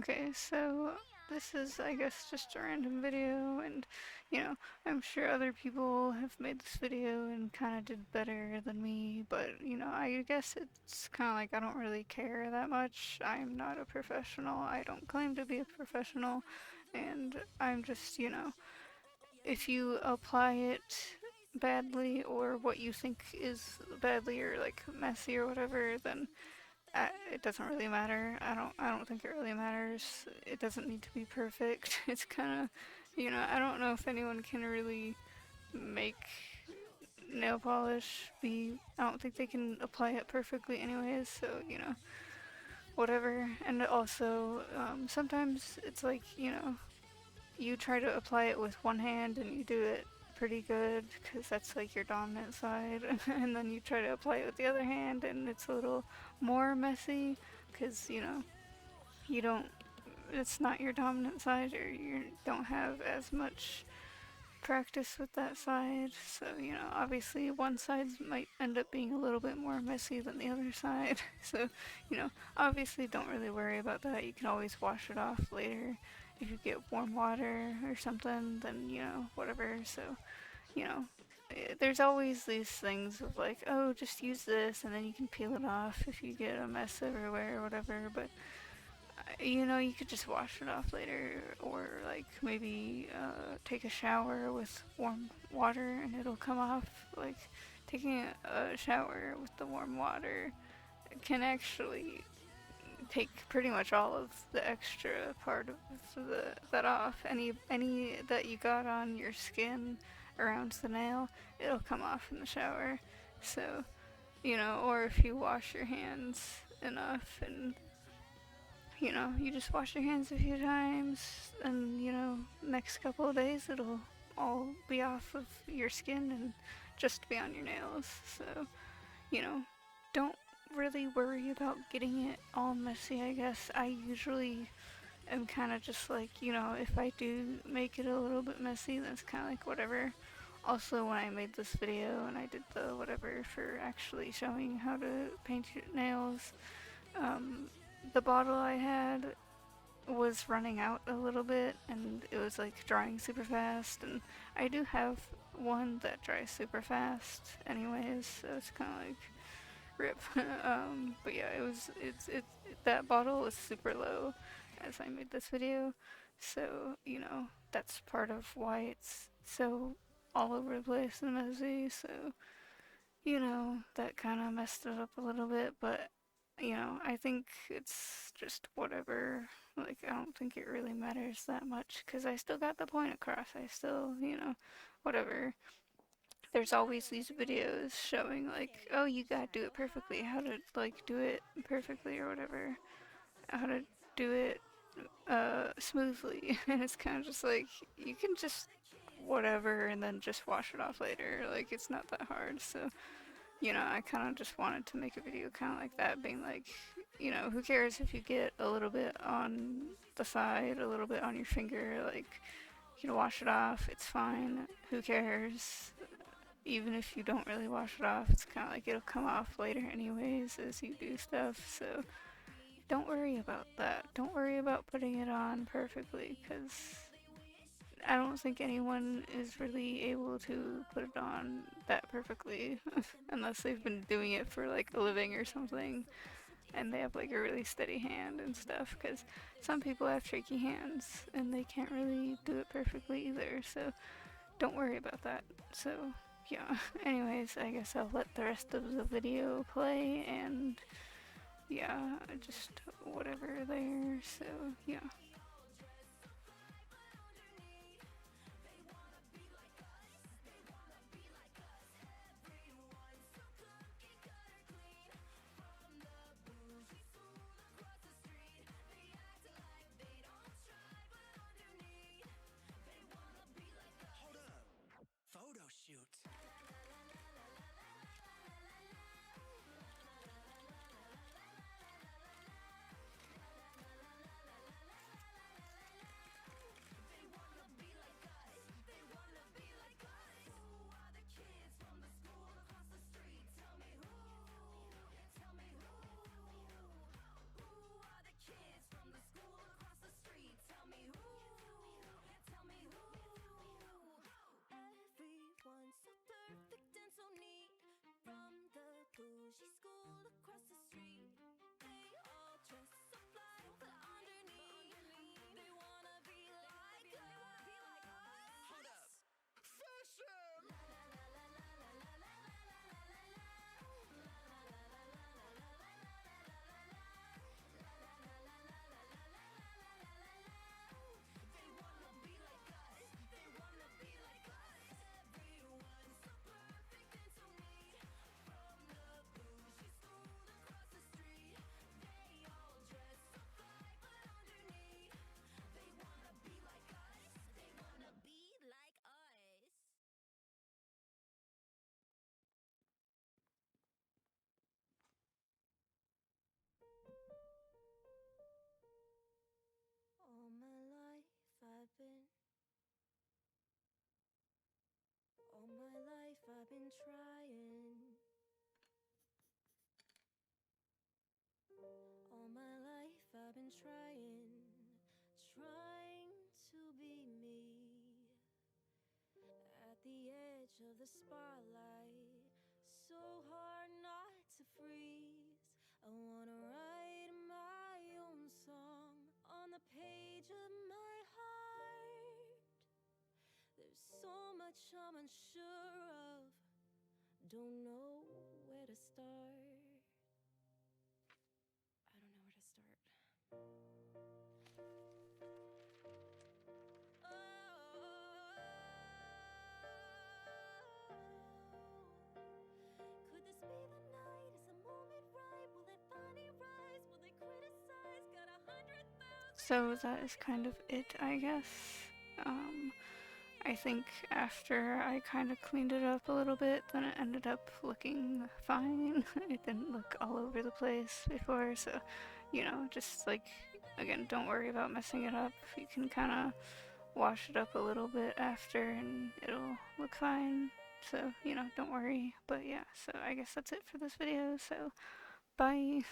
Okay, so this is, I guess, just a random video, and you know, I'm sure other people have made this video and kind of did better than me, but I guess it's kind of like I don't really care that much. I'm not a professional, I don't claim to be a professional, and I'm just, if you apply it badly or what you think is badly or like messy or whatever, then it doesn't really matter. I don't think it really matters. It doesn't need to be perfect. It's kind of, I don't know if anyone can really make nail polish be. I don't think they can apply it perfectly, anyways. So whatever. And also, sometimes it's like you try to apply it with one hand and you do it pretty good because that's like your dominant side, and then you try to apply it with the other hand and it's a little more messy because you don't, it's not your dominant side, or you don't have as much practice with that side. So obviously one side might end up being a little bit more messy than the other side. So obviously don't really worry about that. You can always wash it off later if you get warm water or something, then whatever. So you know, there's always these things of like, oh, just use this and then you can peel it off if you get a mess everywhere or whatever. But you could just wash it off later, or like maybe take a shower with warm water and it'll come off. Like taking a shower with the warm water can actually take pretty much all of the extra part of that off. Any that you got on your skin around the nail, it'll come off in the shower. So, or if you wash your hands enough and you just wash your hands a few times, and next couple of days it'll all be off of your skin and just be on your nails. So, you know, don't really worry about getting it all messy, I guess. I usually am kind of just like, if I do make it a little bit messy, then it's kind of like whatever. Also, when I made this video and I did the whatever for actually showing how to paint your nails, um, the bottle I had was running out a little bit and it was like drying super fast, and I do have one that dries super fast anyways, so it's kind of like rip. But yeah, that bottle was super low as I made this video, so that's part of why it's so all over the place and messy. So that kind of messed it up a little bit, but I think it's just whatever. Like, I don't think it really matters that much because I still got the point across. I still, whatever. There's always these videos showing, like, oh, you gotta do it perfectly, how to, like, do it perfectly or whatever, how to do it smoothly. And it's kind of just like, you can just whatever and then just wash it off later. Like, it's not that hard. So, I kind of just wanted to make a video kind of like that, being like, who cares if you get a little bit on the side, a little bit on your finger, like, you can wash it off, it's fine, who cares? Even if you don't really wash it off, it's kind of like it'll come off later anyways as you do stuff, so don't worry about that. Don't worry about putting it on perfectly, because I don't think anyone is really able to put it on that perfectly unless they've been doing it for like a living or something and they have like a really steady hand and stuff, because some people have tricky hands and they can't really do it perfectly either, so don't worry about that. So yeah, anyways, I guess I'll let the rest of the video play, and yeah, just whatever there. So yeah. Photo shoot. open. All my life I've been trying. All my life I've been trying to be me. At the edge of the spotlight, so hard not to freeze. I wanna write my own song on the page of my heart. There's so much I'm unsure of, don't know where to start. I don't know where to start. Could this be the night? Is the moment right? Will it finally rise? Will they criticize? Got 100,000. So that is kind of it, I guess. I think after I kind of cleaned it up a little bit, then it ended up looking fine. It didn't look all over the place before, so, just like, again, don't worry about messing it up. You can kind of wash it up a little bit after and it'll look fine. So, don't worry. But yeah, so I guess that's it for this video, so bye.